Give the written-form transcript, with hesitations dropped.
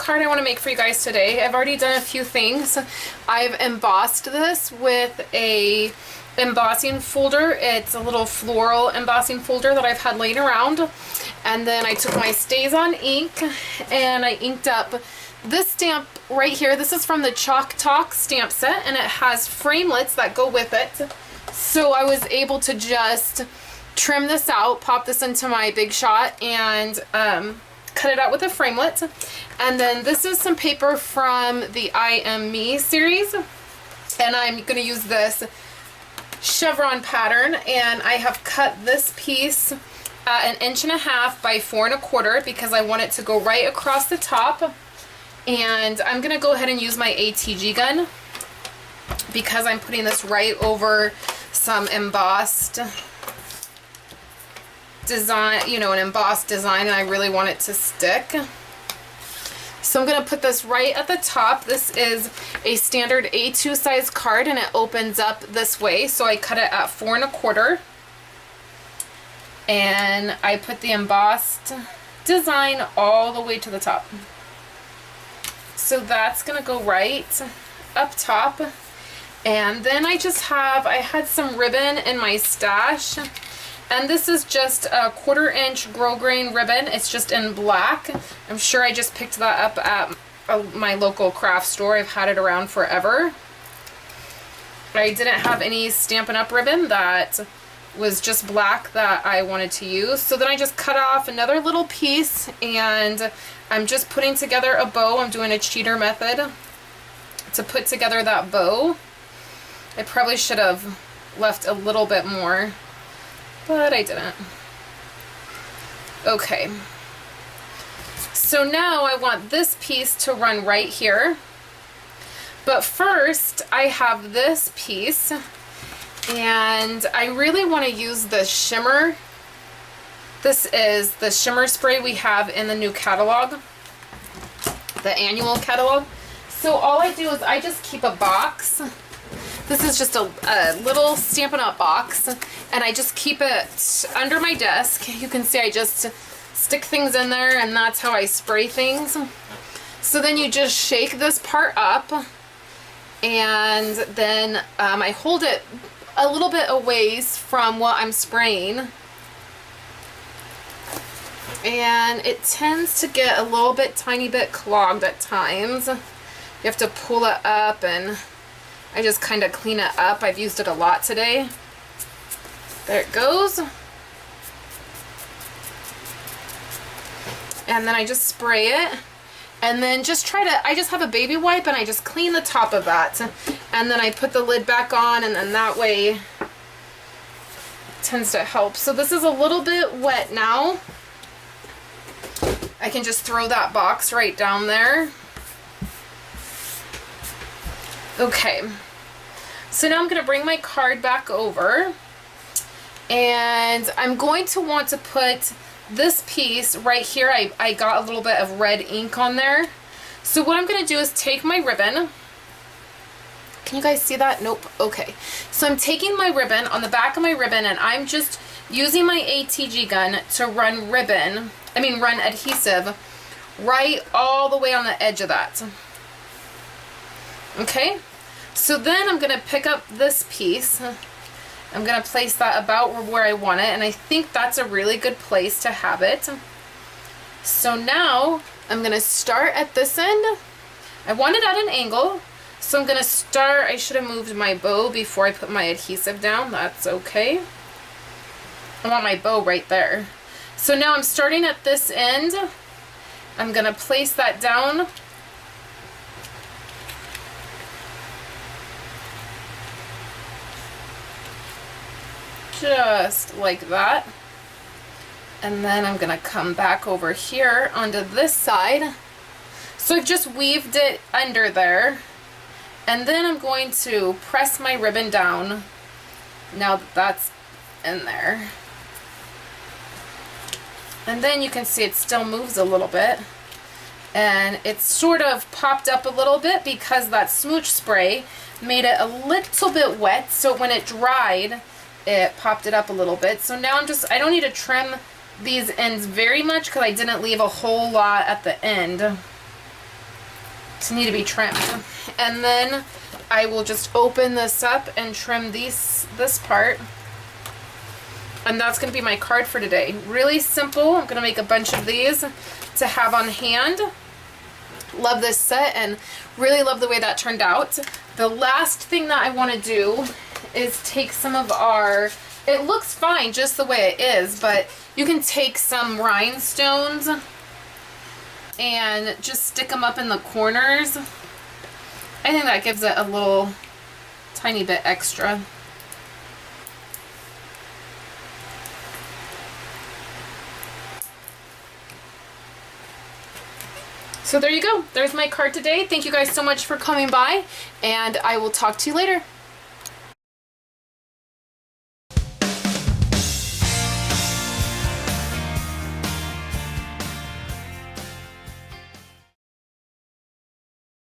card I want to make for you guys today. I've already done a few things. I've embossed this with a embossing folder. It's a little floral embossing folder that I've had laying around. And then I took my StazOn ink and I inked up this stamp right here. This is from the Chalk Talk stamp set, and it has framelits that go with it. So I was able to just trim this out, pop this into my Big Shot, and cut it out with a framelit. And then this is some paper from the I Am Me series, and I'm going to use this chevron pattern, and I have cut this piece 1.5 inches by 4 1/4 because I want it to go right across the top. And I'm going to go ahead and use my ATG gun because I'm putting this right over some embossed design, you know, an embossed design, and I really want it to stick. So I'm going to put this right at the top. This is a standard A2 size card, and it opens up this way, so I cut it at 4 1/4, and I put the embossed design all the way to the top. So that's going to go right up top. And then I had some ribbon in my stash, and this is just a 1/4 inch grosgrain ribbon. It's just in black. I'm sure I just picked that up at my local craft store. I've had it around forever. I didn't have any Stampin' Up ribbon that was just black that I wanted to use. So then I just cut off another little piece, and I'm just putting together a bow. I'm doing a cheater method to put together that bow. I probably should have left a little bit more, but I didn't. Okay. So now I want this piece to run right here. But first I have this piece, and I really want to use the shimmer. This is the shimmer spray we have in the new catalog, the annual catalog. So all I do is I just keep a box. This is just a little Stampin' Up box, and I just keep it under my desk. You can see I just stick things in there, and that's how I spray things. So then you just shake this part up, and then I hold it a little bit away from what I'm spraying. And it tends to get a little bit, tiny bit clogged at times. You have to pull it up, and I just kind of clean it up. I've used it a lot today. There it goes. And then I just spray it, and then I just have a baby wipe, and I just clean the top of that. And then I put the lid back on, and then that way it tends to help. So this is a little bit wet now. I can just throw that box right down there. Okay, so now I'm going to bring my card back over, and I'm going to want to put this piece right here. I got a little bit of red ink on there. So what I'm going to do is take my ribbon. Can you guys see that? Nope. Okay. So I'm taking my ribbon, on the back of my ribbon, and I'm just using my ATG gun to run run adhesive right all the way on the edge of that. Okay, so then I'm going to pick up this piece. I'm going to place that about where I want it, and I think that's a really good place to have it. So now I'm going to start at this end. I want it at an angle, so I'm going to start. I should have moved my bow before I put my adhesive down. That's okay. I want my bow right there. So now I'm starting at this end. I'm going to place that down. Just like that. And then I'm going to come back over here onto this side. So I've just weaved it under there. And then I'm going to press my ribbon down now that that's in there. And then you can see it still moves a little bit. And it's sort of popped up a little bit because that smooch spray made it a little bit wet. So when it dried, it popped it up a little bit. So now I don't need to trim these ends very much because I didn't leave a whole lot at the end. need to be trimmed. And then I will just open this up and trim this part. And that's going to be my card for today. Really simple. I'm going to make a bunch of these to have on hand. Love this set and really love the way that turned out. The last thing that I want to do is take some of our, it looks fine just the way it is, but you can take some rhinestones and just stick them up in the corners. I think that gives it a little tiny bit extra. So there you go. There's my card today. Thank you guys so much for coming by, and I will talk to you later.